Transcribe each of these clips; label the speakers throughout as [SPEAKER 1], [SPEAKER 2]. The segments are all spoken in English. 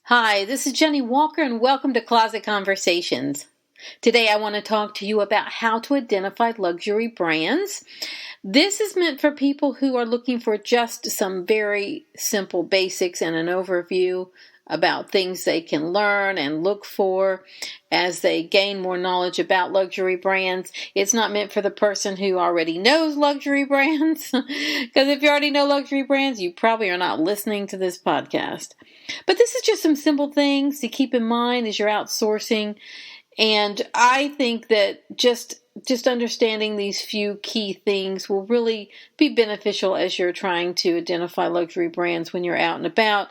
[SPEAKER 1] Hi, this is Jennie Walker and welcome to Closet Conversations. Today I want to talk to you about how to identify luxury brands. This is meant for people who are looking for just some very simple basics and an overview about things they can learn and look for as they gain more knowledge about luxury brands. It's not meant for the person who already knows luxury brands, because if you already know luxury brands, you probably are not listening to this podcast. But this is just some simple things to keep in mind as you're outsourcing. And I think that just understanding these few key things will really be beneficial as you're trying to identify luxury brands when you're out and about,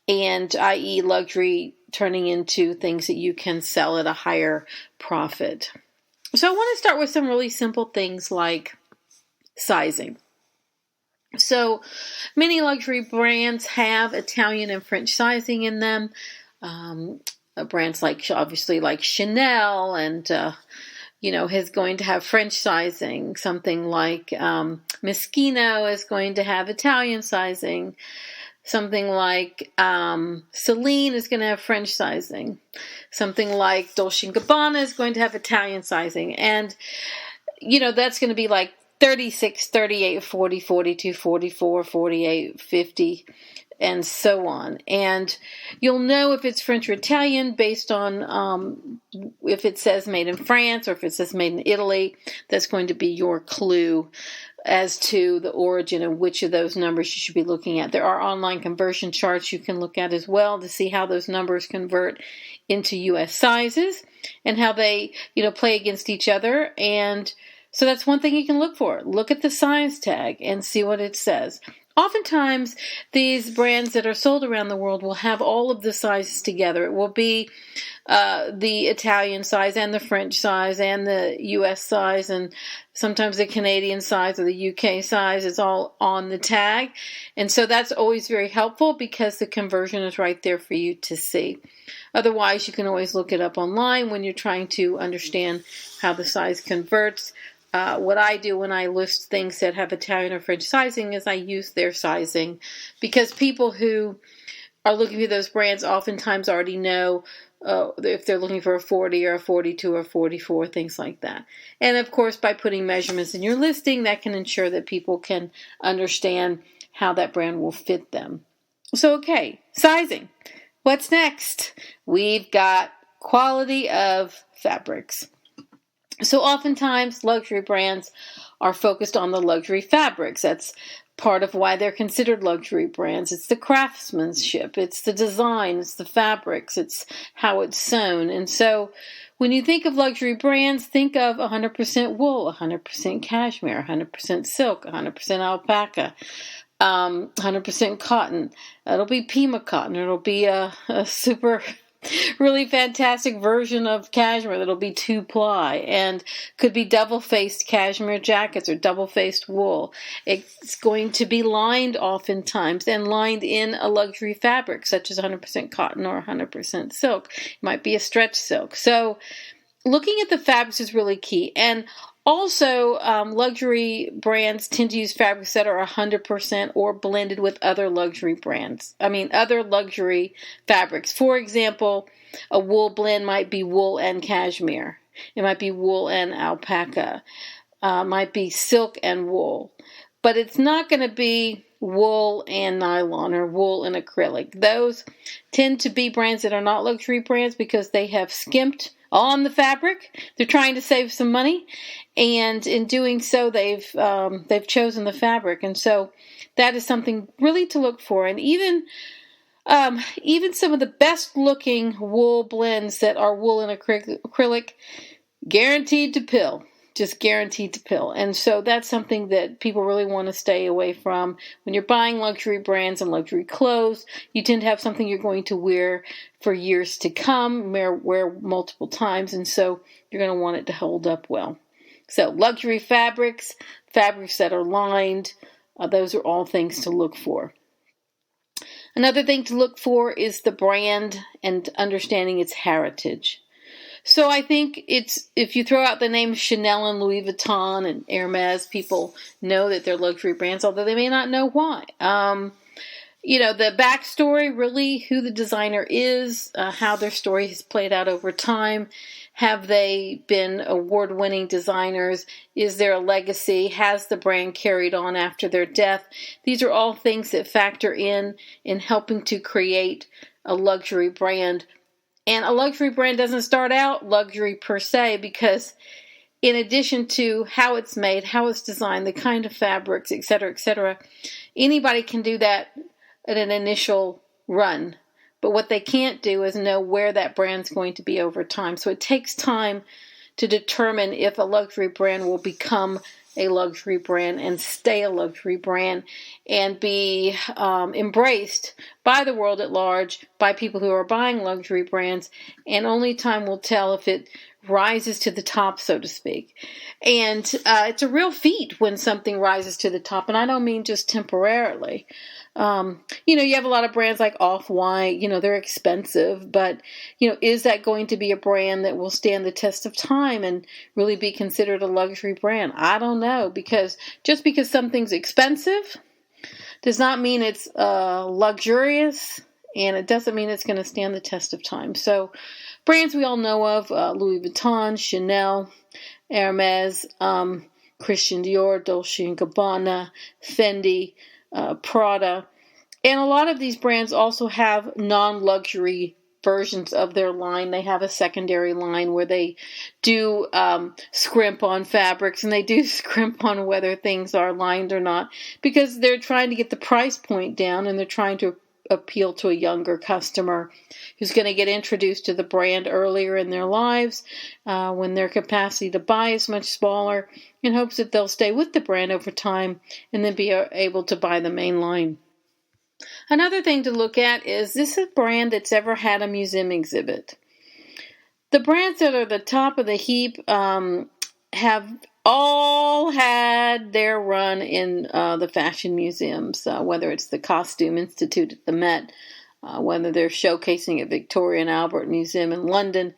[SPEAKER 1] and i.e. luxury turning into things that you can sell at a higher profit. So I want to start with some really simple things like sizing. So many luxury brands have Italian and French sizing in them. Brands obviously like Chanel and is going to have French sizing. Something like Moschino is going to have Italian sizing. Something like Celine is going to have French sizing. Something like Dolce & Gabbana is going to have Italian sizing. And, that's going to be like 36, 38, 40, 42, 44, 48, 50, and so on. And you'll know if it's French or Italian based on if it says made in France or if it says made in Italy. That's going to be your clue as to the origin and which of those numbers you should be looking at. There are online conversion charts you can look at as well to see how those numbers convert into U.S. sizes and how they, play against each other. And so that's one thing you can look for. Look at the size tag and see what it says. Oftentimes, these brands that are sold around the world will have all of the sizes together. It will be the Italian size and the French size and the U.S. size, and sometimes the Canadian size or the U.K. size is all on the tag. And so that's always very helpful because the conversion is right there for you to see. Otherwise, you can always look it up online when you're trying to understand how the size converts. What I do when I list things that have Italian or French sizing is I use their sizing, because people who are looking for those brands oftentimes already know if they're looking for a 40 or a 42 or 44, things like that. And of course, by putting measurements in your listing, that can ensure that people can understand how that brand will fit them. So, okay, sizing. What's next? We've got quality of fabrics. So oftentimes luxury brands are focused on the luxury fabrics. That's part of why they're considered luxury brands. It's the craftsmanship, it's the design, it's the fabrics, it's how it's sewn. And so when you think of luxury brands, think of 100% wool, 100% cashmere, 100% silk, 100% alpaca, 100% cotton. It'll be Pima cotton. It'll be a super really fantastic version of cashmere that'll be 2-ply and could be double-faced cashmere jackets or double-faced wool. It's going to be lined oftentimes and lined in a luxury fabric such as 100% cotton or 100% silk. It might be a stretch silk. So looking at the fabrics is really key. And also, luxury brands tend to use fabrics that are 100% or blended with other luxury brands. Other luxury fabrics. For example, a wool blend might be wool and cashmere. It might be wool and alpaca. Might be silk and wool. But it's not going to be wool and nylon or wool and acrylic. Those tend to be brands that are not luxury brands because they have skimped on the fabric. They're trying to save some money, and in doing so, they've chosen the fabric, and so that is something really to look for. And even some of the best looking wool blends that are wool and acrylic, guaranteed to pill. Just guaranteed to pill. And so that's something that people really want to stay away from. When you're buying luxury brands and luxury clothes, you tend to have something you're going to wear for years to come, wear multiple times, and so you're going to want it to hold up well. So luxury fabrics that are lined, those are all things to look for. Another thing to look for is the brand and understanding its heritage. So I think if you throw out the names Chanel and Louis Vuitton and Hermes, people know that they're luxury brands, although they may not know why. the backstory, really who the designer is, how their story has played out over time. Have they been award-winning designers? Is there a legacy? Has the brand carried on after their death? These are all things that factor in helping to create a luxury brand. And a luxury brand doesn't start out luxury per se, because in addition to how it's made, how it's designed, the kind of fabrics, etc., anybody can do that at an initial run. But what they can't do is know where that brand's going to be over time. So it takes time to determine if a luxury brand will become a luxury brand and stay a luxury brand and be embraced by the world at large, by people who are buying luxury brands. And only time will tell if it rises to the top, so to speak. And it's a real feat when something rises to the top. And I don't mean just temporarily. You have a lot of brands like Off-White, they're expensive, but, is that going to be a brand that will stand the test of time and really be considered a luxury brand? I don't know, because just because something's expensive does not mean it's luxurious, and it doesn't mean it's going to stand the test of time. So brands we all know of, Louis Vuitton, Chanel, Hermes, Christian Dior, Dolce & Gabbana, Fendi, Prada, and a lot of these brands also have non-luxury versions of their line. They have a secondary line where they do scrimp on fabrics, and they do scrimp on whether things are lined or not, because they're trying to get the price point down, and they're trying to appeal to a younger customer who's going to get introduced to the brand earlier in their lives, when their capacity to buy is much smaller, in hopes that they'll stay with the brand over time and then be able to buy the main line. Another thing to look at is this a brand that's ever had a museum exhibit. The brands that are the top of the heap have all had their run in the fashion museums, whether it's the Costume Institute at the Met, whether they're showcasing at Victoria and Albert Museum in London.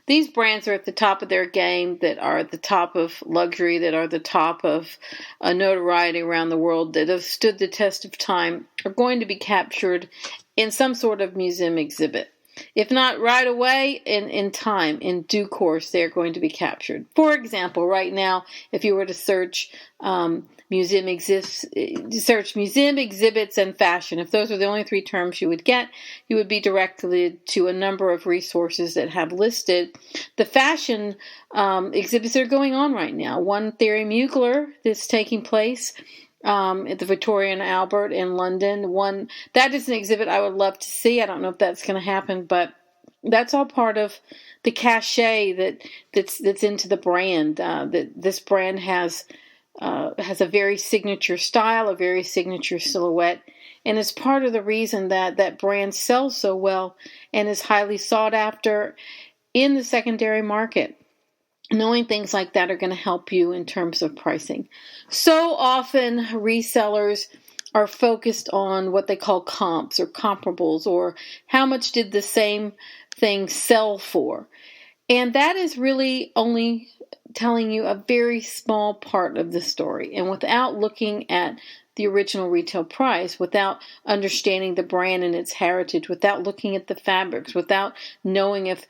[SPEAKER 1] These brands are at the top of their game, that are at the top of luxury, that are the top of notoriety around the world, that have stood the test of time, are going to be captured in some sort of museum exhibit. If not right away, in time, in due course, they're going to be captured. For example, right now, if you were to search museum exhibits and fashion, if those are the only three terms you would get, you would be directed to a number of resources that have listed the fashion exhibits that are going on right now. One, Thierry Mugler, that's taking place at the Victoria and Albert in London. One, that is an exhibit I would love to see. I don't know if that's going to happen, but that's all part of the cachet that's into the brand. That this brand has a very signature style, a very signature silhouette, and it's part of the reason that brand sells so well and is highly sought after in the secondary market. Knowing things like that are going to help you in terms of pricing. So often resellers are focused on what they call comps or comparables, or how much did the same thing sell for. And that is really only telling you a very small part of the story. And without looking at the original retail price, without understanding the brand and its heritage, without looking at the fabrics, without knowing if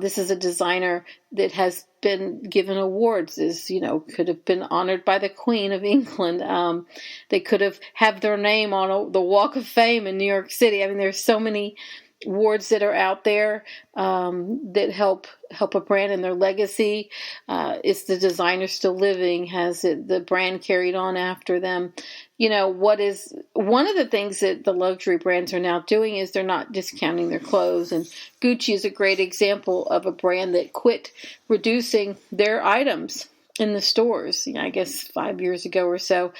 [SPEAKER 1] this is a designer that has been given awards, could have been honored by the Queen of England. They could have their name on the Walk of Fame in New York City. I mean, there's so many awards that are out there that help a brand in their legacy. Is the designer still living? Has the brand carried on after them? What is one of the things that the luxury brands are now doing is they're not discounting their clothes. And Gucci is a great example of a brand that quit reducing their items in the stores, I guess 5 years ago or so.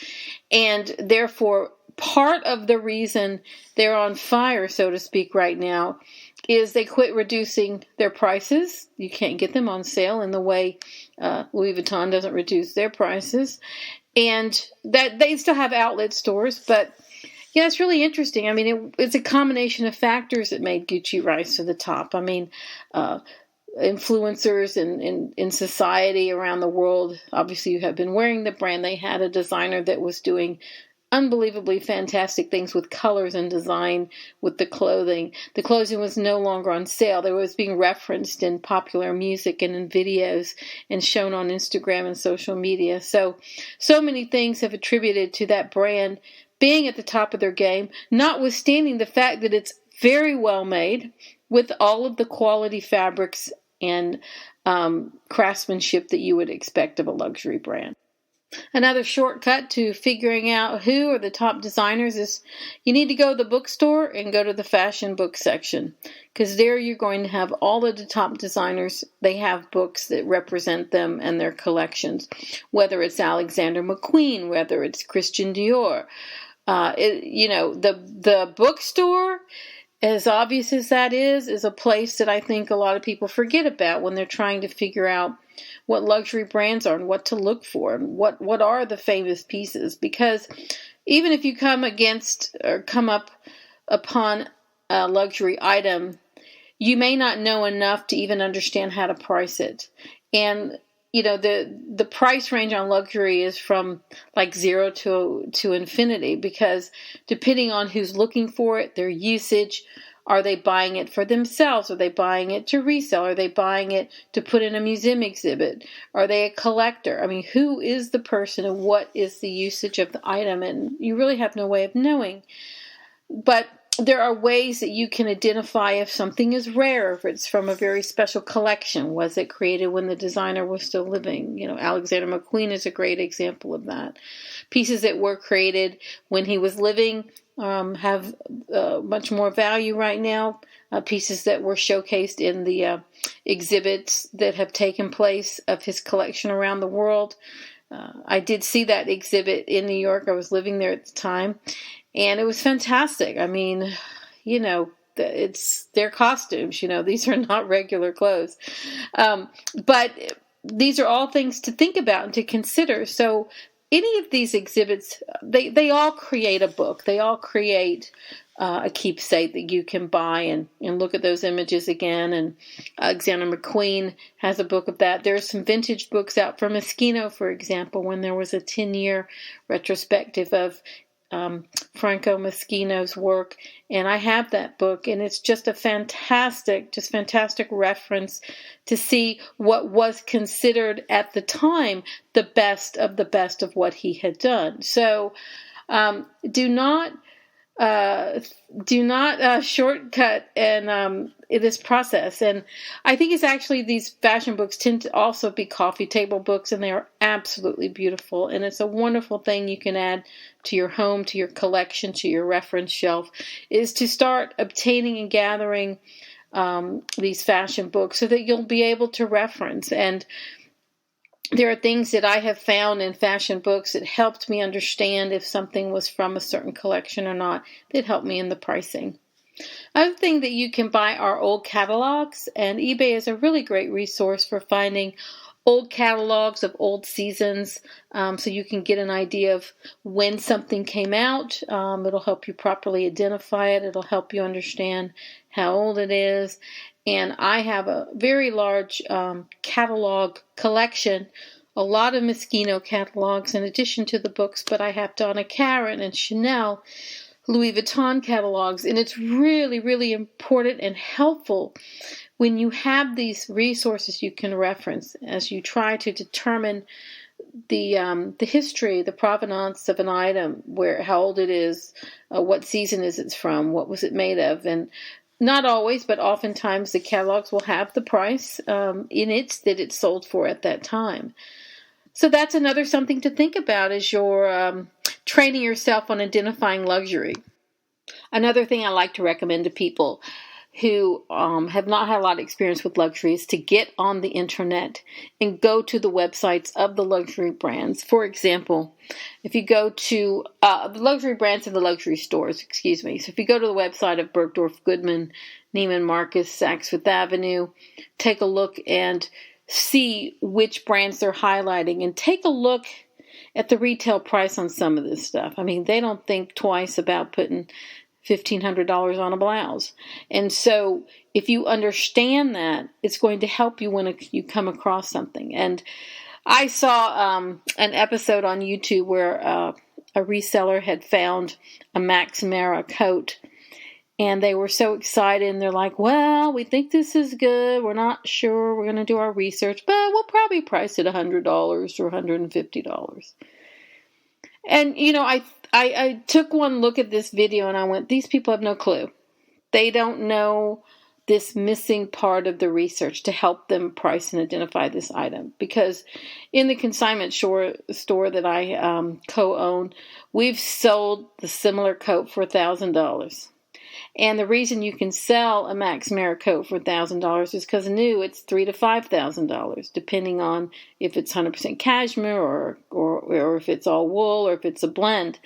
[SPEAKER 1] And therefore, part of the reason they're on fire, so to speak, right now is they quit reducing their prices. You can't get them on sale in the way Louis Vuitton doesn't reduce their prices. And that they still have outlet stores, but it's really interesting. I mean, it's a combination of factors that made Gucci rise to the top. I mean, influencers in society around the world, obviously, you have been wearing the brand. They had a designer that was doing unbelievably fantastic things with colors and design with the clothing. The clothing was no longer on sale. It was being referenced in popular music and in videos and shown on Instagram and social media. So many things have attributed to that brand being at the top of their game, notwithstanding the fact that it's very well made with all of the quality fabrics and craftsmanship that you would expect of a luxury brand. Another shortcut to figuring out who are the top designers is you need to go to the bookstore and go to the fashion book section, because there you're going to have all of the top designers. They have books that represent them and their collections, whether it's Alexander McQueen, whether it's Christian Dior. The bookstore, as obvious as that is a place that I think a lot of people forget about when they're trying to figure out what luxury brands are and what to look for and what are the famous pieces. Because even if you come up upon a luxury item, you may not know enough to even understand how to price it. And the price range on luxury is from like 0 to infinity, because depending on who's looking for it, their usage, are they buying it for themselves? Are they buying it to resell? Are they buying it to put in a museum exhibit? Are they a collector? I mean, who is the person and what is the usage of the item? And you really have no way of knowing. But there are ways that you can identify if something is rare, if it's from a very special collection. Was it created when the designer was still living? Alexander McQueen is a great example of that. Pieces that were created when he was living have much more value right now. Pieces that were showcased in the exhibits that have taken place of his collection around the world. I did see that exhibit in New York. I was living there at the time, and it was fantastic. I mean, it's their costumes. These are not regular clothes. But these are all things to think about and to consider. So any of these exhibits, they all create a book. They all create a keepsake that you can buy and look at those images again. And Alexander McQueen has a book of that. There's some vintage books out for Moschino, for example, when there was a 10-year retrospective of Franco Moschino's work, and I have that book, and it's just a fantastic reference to see what was considered at the time the best of what he had done. So do not shortcut in this process. And I think it's actually, these fashion books tend to also be coffee table books, and they are absolutely beautiful. And it's a wonderful thing you can add to your home, to your collection, to your reference shelf, is to start obtaining and gathering these fashion books so that you'll be able to reference. And there are things that I have found in fashion books that helped me understand if something was from a certain collection or not, that helped me in the pricing. Other thing that you can buy are old catalogs, and eBay is a really great resource for finding old catalogs of old seasons, so you can get an idea of when something came out. It'll help you properly identify it. It'll help you understand how old it is. And I have a very large catalog collection, a lot of Moschino catalogs in addition to the books, but I have Donna Karan and Chanel, Louis Vuitton catalogs, and it's really, really important and helpful when you have these resources you can reference as you try to determine the history, the provenance of an item, how old it is, what season is it from, what was it made of. And not always, but oftentimes the catalogs will have the price in it that it's sold for at that time. So that's another something to think about as you're training yourself on identifying luxury. Another thing I like to recommend to people who have not had a lot of experience with luxury is to get on the internet and go to the websites of the luxury brands. For example, if you go to the luxury brands and the luxury stores, So if you go to the website of Bergdorf Goodman, Neiman Marcus, Saks Fifth Avenue, take a look and see which brands they're highlighting, and take a look at the retail price on some of this stuff. I mean, they don't think twice about putting $1,500 on a blouse. And so if you understand that, it's going to help you when you come across something. And I saw an episode on YouTube where a reseller had found a Max Mara coat, and they were so excited, and they're like, well, we think this is good. We're not sure. We're going to do our research, but we'll probably price it $100 or $150. And, I took one look at this video, and I went, these people have no clue. They don't know this missing part of the research to help them price and identify this item. Because in the consignment store that I co-own, we've sold the similar coat for $1,000. And the reason you can sell a Max Mara coat for $1,000 is because new it's $3,000 to $5,000, depending on if it's 100% cashmere or if it's all wool or if it's a blend.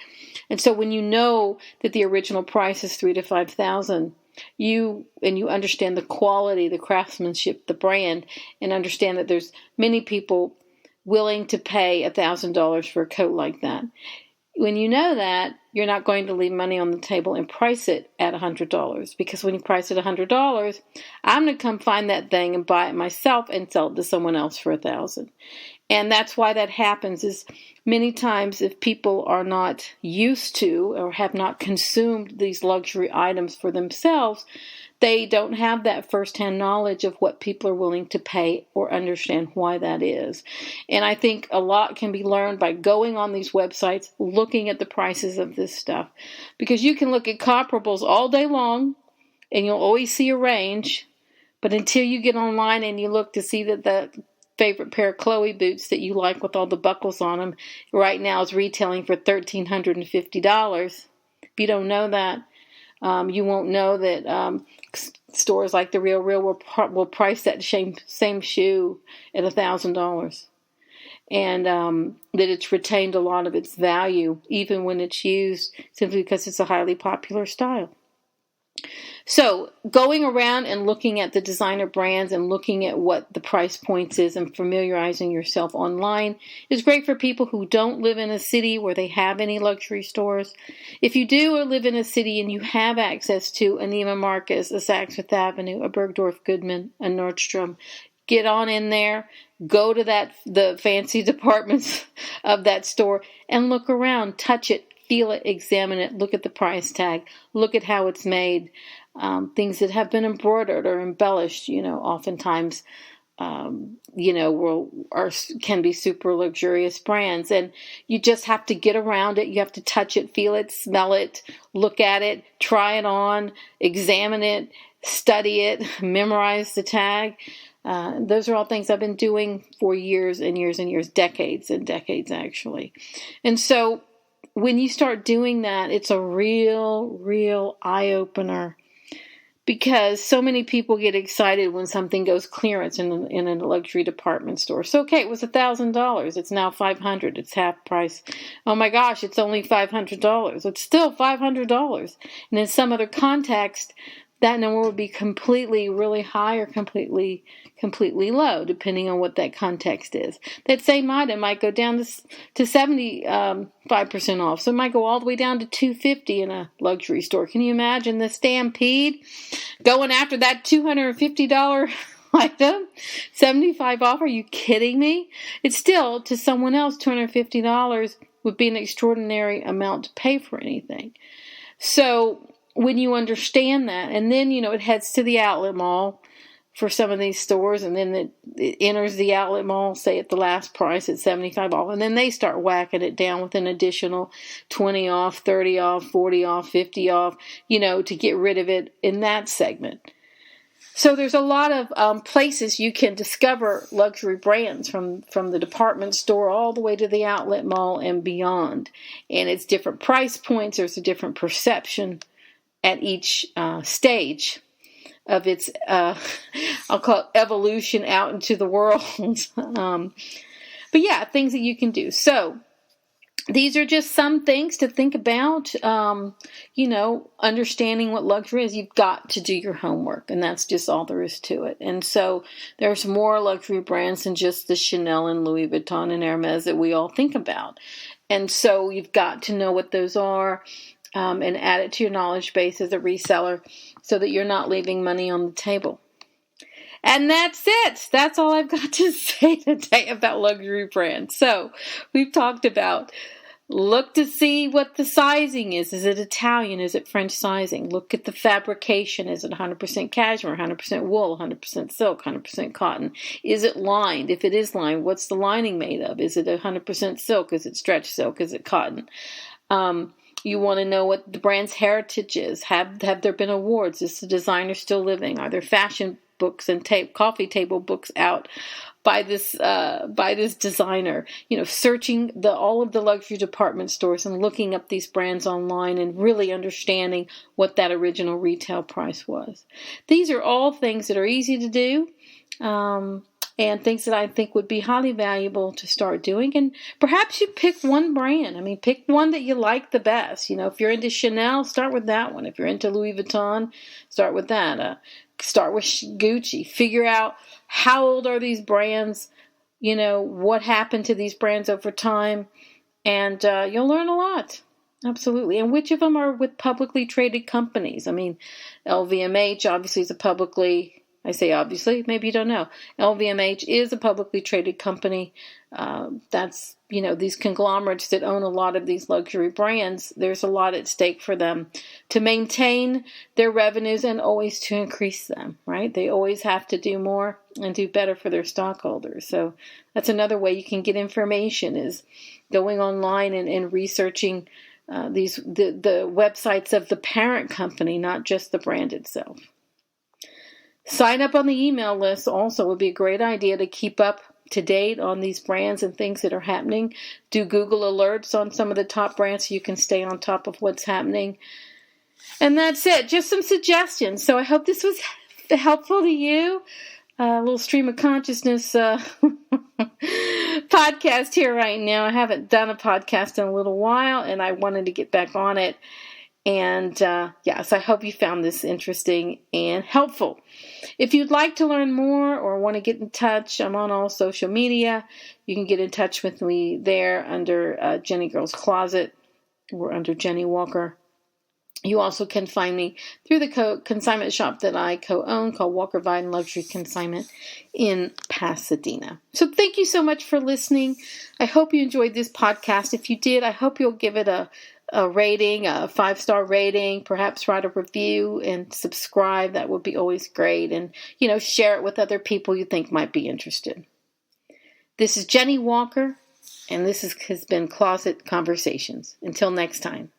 [SPEAKER 1] And so when you know that the original price is $3,000 to $5,000, you understand the quality, the craftsmanship, the brand, and understand that there's many people willing to pay $1,000 for a coat like that. When you know that, you're not going to leave money on the table and price it at $100, because when you price it $100, I'm going to come find that thing and buy it myself and sell it to someone else for $1,000. And that's why that happens, is many times if people are not used to or have not consumed these luxury items for themselves, they don't have that firsthand knowledge of what people are willing to pay or understand why that is. And I think a lot can be learned by going on these websites, looking at the prices of this stuff. Because you can look at comparables all day long, and you'll always see a range. But until you get online and you look to see that the favorite pair of Chloe boots that you like with all the buckles on them right now is retailing for $1,350. If you don't know that, you won't know that stores like The Real will price that same shoe at $1,000, and that it's retained a lot of its value even when it's used, simply because it's a highly popular style. So going around and looking at the designer brands and looking at what the price points is and familiarizing yourself online is great for people who don't live in a city where they have any luxury stores. If you do or live in a city and you have access to a Neiman Marcus, a Saks Fifth Avenue, a Bergdorf Goodman, a Nordstrom, get on in there, go to the fancy departments of that store and look around, touch it, feel it, examine it, look at the price tag, look at how it's made. Things that have been embroidered or embellished, oftentimes, can be super luxurious brands. And you just have to get around it. You have to touch it, feel it, smell it, look at it, try it on, examine it, study it, memorize the tag. Those are all things I've been doing for years and years and years, decades and decades, actually. And so when you start doing that, it's a real eye-opener, because so many people get excited when something goes clearance in a luxury department store. So, okay, it was $1,000. It's now $500. It's half price. Oh my gosh, it's only $500. It's still $500. And in some other context, that number would be completely really high or completely low, depending on what that context is. That same item might go down to 75% off. So it might go all the way down to $250 in a luxury store. Can you imagine the stampede going after that $250 item? 75 off? Are you kidding me? It's still, to someone else, $250 would be an extraordinary amount to pay for anything. So when you understand that, and then, it heads to the outlet mall for some of these stores, and then it enters the outlet mall, say at the last price at 75 off, and then they start whacking it down with an additional 20 off, 30 off, 40 off, 50 off, to get rid of it in that segment. So there's a lot of places you can discover luxury brands, from the department store all the way to the outlet mall and beyond. And it's different price points. There's a different perception at each stage of its, I'll call it evolution out into the world. But yeah, things that you can do. So these are just some things to think about. Understanding what luxury is. You've got to do your homework, and that's just all there is to it. And so there's more luxury brands than just the Chanel and Louis Vuitton and Hermes that we all think about. And so you've got to know what those are. And add it to your knowledge base as a reseller, so that you're not leaving money on the table. And that's it. That's all I've got to say today about luxury brands. So we've talked about Look to see what the sizing is. Is it Italian? Is it French sizing? Look at the fabrication. Is it 100% cashmere, 100% wool, 100% silk, 100% cotton? Is it lined? If it is lined, what's the lining made of? Is it 100% silk? Is it stretch silk? Is it cotton? You want to know what the brand's heritage is. Have there been awards? Is the designer still living? Are there fashion books and coffee table books out by this designer? Searching all of the luxury department stores and looking up these brands online and really understanding what that original retail price was. These are all things that are easy to do. And things that I think would be highly valuable to start doing. And perhaps you pick one brand. Pick one that you like the best. If you're into Chanel, start with that one. If you're into Louis Vuitton, start with that. Start with Gucci. Figure out how old are these brands, what happened to these brands over time, and you'll learn a lot. Absolutely. And which of them are with publicly traded companies? LVMH obviously is I say obviously, maybe you don't know. LVMH is a publicly traded company. That's, these conglomerates that own a lot of these luxury brands. There's a lot at stake for them to maintain their revenues and always to increase them, right? They always have to do more and do better for their stockholders. So that's another way you can get information, is going online and researching the websites of the parent company, not just the brand itself. Sign up on the email list also would be a great idea to keep up to date on these brands and things that are happening. Do Google alerts on some of the top brands so you can stay on top of what's happening. And that's it. Just some suggestions. So I hope this was helpful to you. A little stream of consciousness podcast here right now. I haven't done a podcast in a little while, and I wanted to get back on it. And so I hope you found this interesting and helpful. If you'd like to learn more or want to get in touch, I'm on all social media. You can get in touch with me there under Jennie Girl's Closet or under Jennie Walker. You also can find me through the consignment shop that I co-own called Walker Viden Luxury Consignment in Pasadena. So thank you so much for listening. I hope you enjoyed this podcast. If you did, I hope you'll give it a rating, a 5-star rating, perhaps write a review and subscribe. That would be always great. And, share it with other people you think might be interested. This is Jennie Walker, and this has been Closet Conversations. Until next time.